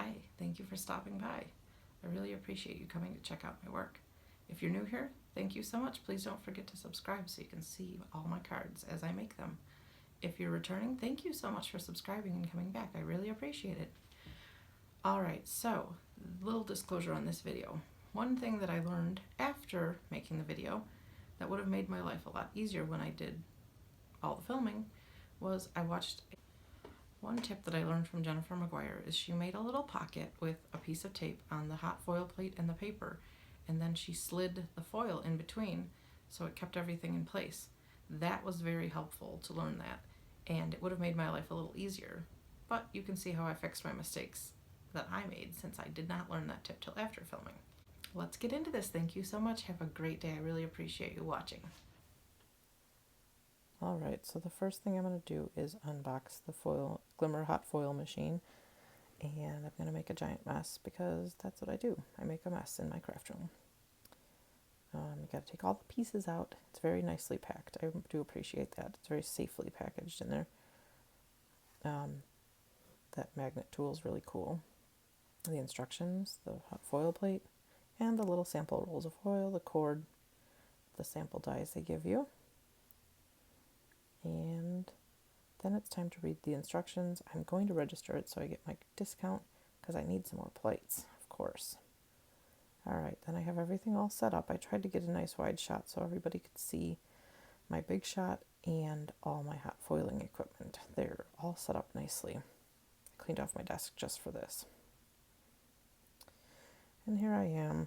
Hi, thank you for stopping by. I really appreciate you coming to check out my work. If you're new here, thank you so much. Please don't forget to subscribe so you can see all my cards as I make them. If you're returning, thank you so much for subscribing and coming back. I really appreciate it. Alright, so, little disclosure on this video. One thing that I learned after making the video that would have made my life a lot easier when I did all the filming was one tip that I learned from Jennifer McGuire is she made a little pocket with a piece of tape on the hot foil plate and the paper, and then she slid the foil in between so it kept everything in place. That was very helpful to learn that, and it would have made my life a little easier, but you can see how I fixed my mistakes that I made since I did not learn that tip till after filming. Let's get into this. Thank you so much. Have a great day. I really appreciate you watching. Alright, so the first thing I'm going to do is unbox the Glimmer hot foil machine, and I'm going to make a giant mess because that's what I do. I make a mess in my craft room. You got to take all the pieces out. It's very nicely packed. I do appreciate that. It's very safely packaged in there. That magnet tool is really cool. The instructions, the hot foil plate, and the little sample rolls of foil, the cord, the sample dies they give you. And then it's time to read the instructions. I'm going to register it so I get my discount because I need some more plates, of course. Alright, then I have everything all set up. I tried to get a nice wide shot so everybody could see my big shot and all my hot foiling equipment. They're all set up nicely. I cleaned off my desk just for this. And here I am,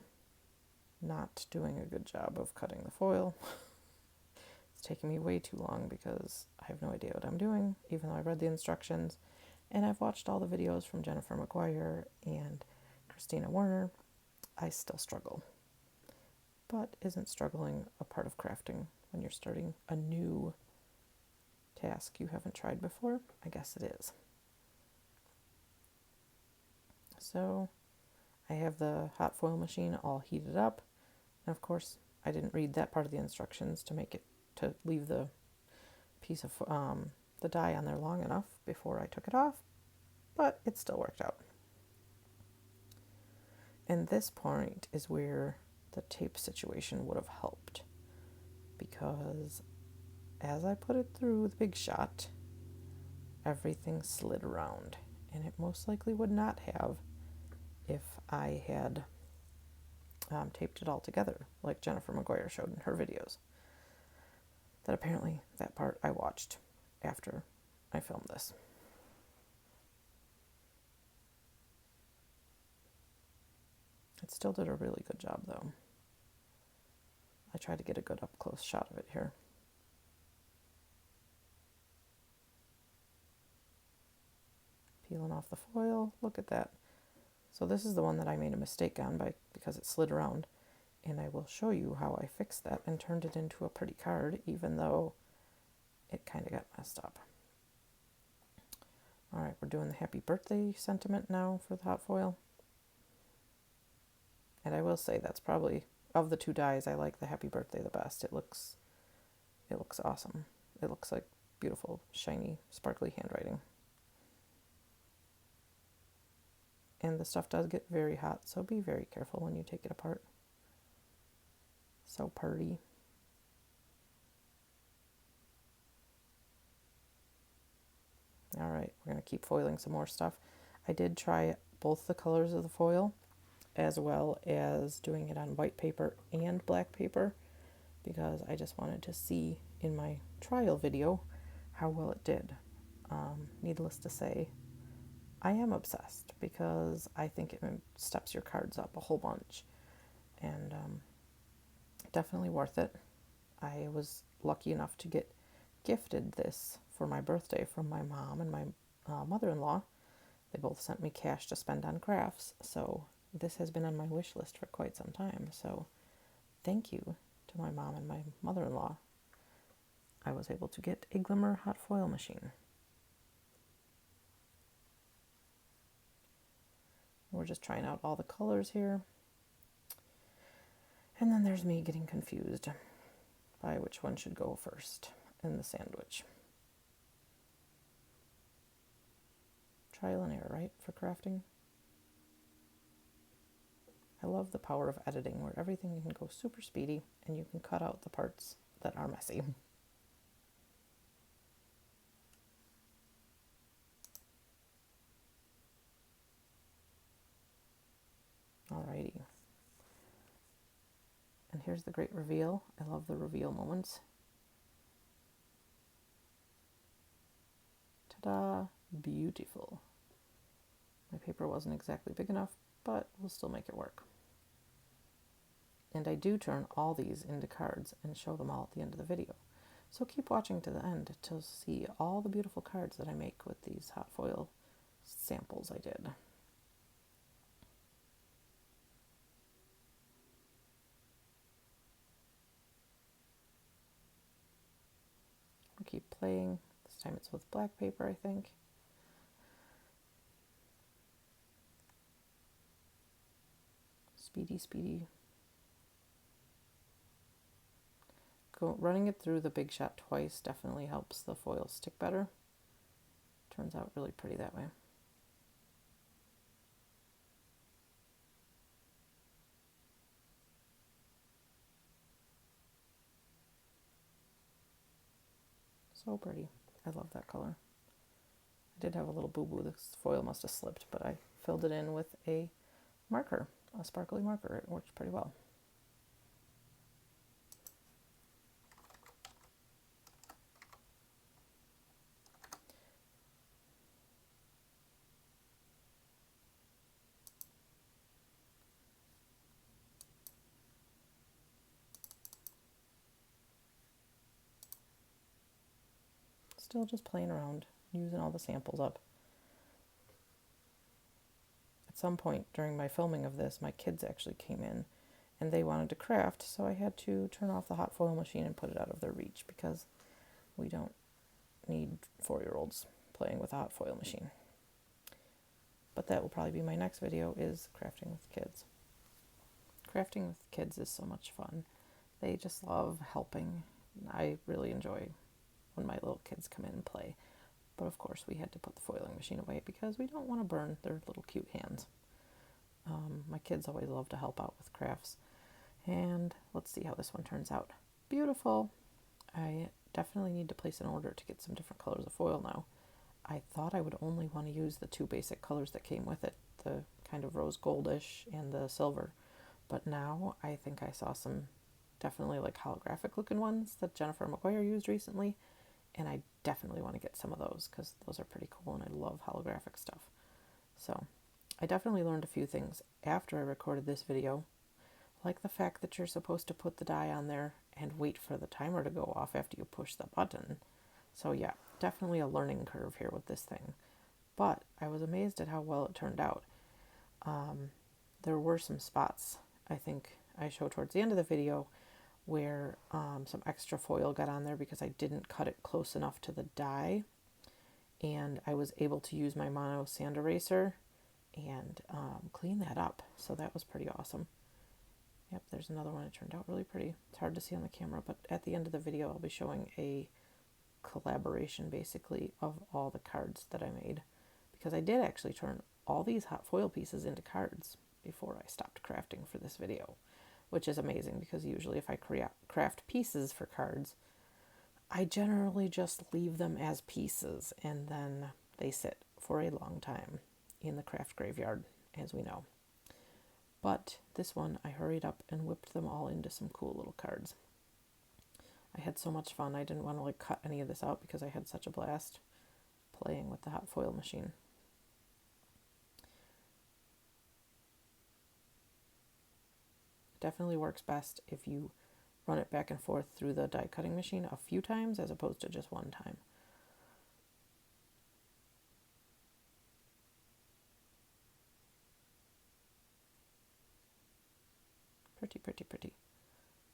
not doing a good job of cutting the foil. It's taking me way too long because I have no idea what I'm doing, even though I read the instructions, and I've watched all the videos from Jennifer McGuire and Christina Werner. I still struggle. But isn't struggling a part of crafting when you're starting a new task you haven't tried before? I guess it is. So I have the hot foil machine all heated up, and of course I didn't read that part of the instructions to leave the piece of the die on there long enough before I took it off, but it still worked out. And this point is where the tape situation would have helped, because as I put it through the big shot, everything slid around, and it most likely would not have if I had taped it all together like Jennifer McGuire showed in her videos. That apparently that part I watched after I filmed this. It still did a really good job though. I tried to get a good up-close shot of it here. Peeling off the foil, look at that. So this is the one that I made a mistake on because it slid around, and I will show you how I fixed that and turned it into a pretty card, even though it kind of got messed up. Alright, we're doing the happy birthday sentiment now for the hot foil. And I will say that's probably, of the two dies, I like the happy birthday the best. It looks awesome. It looks like beautiful, shiny, sparkly handwriting. And the stuff does get very hot, so be very careful when you take it apart. So pretty. Alright, we're going to keep foiling some more stuff. I did try both the colors of the foil, as well as doing it on white paper and black paper, because I just wanted to see in my trial video how well it did. Needless to say, I am obsessed because I think it steps your cards up a whole bunch, and definitely worth it. I was lucky enough to get gifted this for my birthday from my mom and my mother-in-law. They both sent me cash to spend on crafts, so this has been on my wish list for quite some time. So thank you to my mom and my mother-in-law. I was able to get a Glimmer hot foil machine. We're just trying out all the colors here. And then there's me getting confused by which one should go first in the sandwich. Trial and error, right, for crafting? I love the power of editing where everything can go super speedy and you can cut out the parts that are messy. Alrighty. And here's the great reveal. I love the reveal moments. Ta-da! Beautiful. My paper wasn't exactly big enough, but we'll still make it work. And I do turn all these into cards and show them all at the end of the video. So keep watching to the end to see all the beautiful cards that I make with these hot foil samples I did. I'll keep playing. This time it's with black paper, I think. Speedy, speedy. Running it through the Big Shot twice definitely helps the foil stick better. Turns out really pretty that way. So pretty. I love that color. I did have a little boo-boo. This foil must have slipped, but I filled it in with a marker, a sparkly marker. It worked pretty well. Still just playing around, using all the samples up. At some point during my filming of this, my kids actually came in and they wanted to craft, so I had to turn off the hot foil machine and put it out of their reach because we don't need 4-year-olds playing with a hot foil machine. But that will probably be my next video, is crafting with kids. Crafting with kids is so much fun. They just love helping. I really enjoy when my little kids come in and play. But of course we had to put the foiling machine away because we don't want to burn their little cute hands. My kids always love to help out with crafts. And let's see how this one turns out. Beautiful! I definitely need to place an order to get some different colors of foil now. I thought I would only want to use the 2 basic colors that came with it, the kind of rose goldish and the silver. But now I think I saw some definitely like holographic looking ones that Jennifer McGuire used recently. And I definitely want to get some of those because those are pretty cool and I love holographic stuff. So I definitely learned a few things after I recorded this video, like the fact that you're supposed to put the die on there and wait for the timer to go off after you push the button. So yeah, definitely a learning curve here with this thing. But I was amazed at how well it turned out. There were some spots, I think I show towards the end of the video, where some extra foil got on there because I didn't cut it close enough to the die. And I was able to use my mono sand eraser and clean that up. So that was pretty awesome. Yep, there's another one. It turned out really pretty. It's hard to see on the camera, but at the end of the video I'll be showing a collaboration basically of all the cards that I made, because I did actually turn all these hot foil pieces into cards before I stopped crafting for this video, which is amazing because usually if I craft pieces for cards, I generally just leave them as pieces and then they sit for a long time in the craft graveyard, as we know. But this one, I hurried up and whipped them all into some cool little cards. I had so much fun. I didn't want to like cut any of this out because I had such a blast playing with the hot foil machine. It definitely works best if you run it back and forth through the die cutting machine a few times as opposed to just one time. Pretty, pretty, pretty.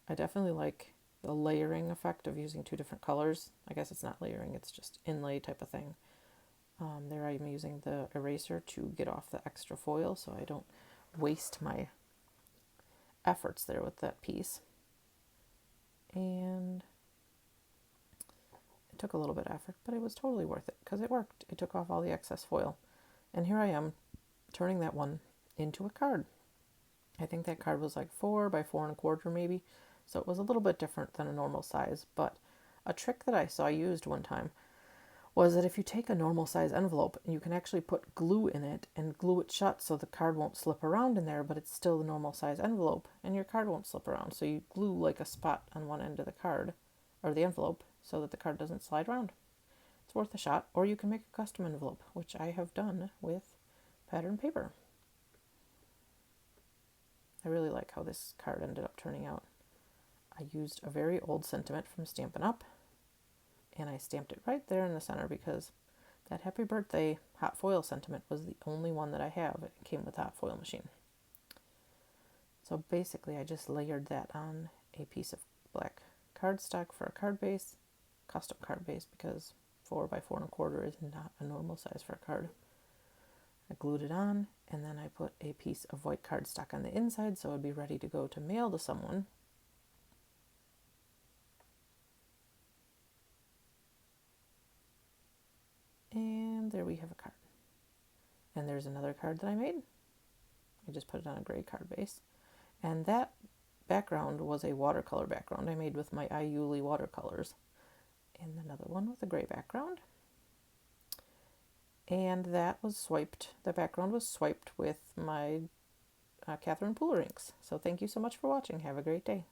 I definitely like the layering effect of using 2 different colors. I guess it's not layering, it's just inlay type of thing. There I'm using the eraser to get off the extra foil so I don't waste my efforts there with that piece. And it took a little bit of effort, but it was totally worth it because it worked. It took off all the excess foil. And here I am turning that one into a card. I think that card was like 4 by 4 1/4 maybe. So it was a little bit different than a normal size. But a trick that I saw used one time was that if you take a normal size envelope, you can actually put glue in it and glue it shut so the card won't slip around in there, but it's still the normal size envelope and your card won't slip around. So you glue like a spot on one end of the card or the envelope so that the card doesn't slide around. It's worth a shot. Or you can make a custom envelope, which I have done with pattern paper. I really like how this card ended up turning out. I used a very old sentiment from Stampin' Up! And I stamped it right there in the center because that happy birthday hot foil sentiment was the only one that I have. It came with hot foil machine. So basically I just layered that on a piece of black cardstock for a card base, custom card base, because 4 by 4 1/4 is not a normal size for a card. I glued it on, and then I put a piece of white cardstock on the inside so it would be ready to go to mail to someone. And there we have a card. And there's another card that I made. I just put it on a gray card base. And that background was a watercolor background I made with my iUli watercolors. And another one with a gray background. And that was swiped. The background was swiped with my Catherine Pooler inks. So thank you so much for watching. Have a great day.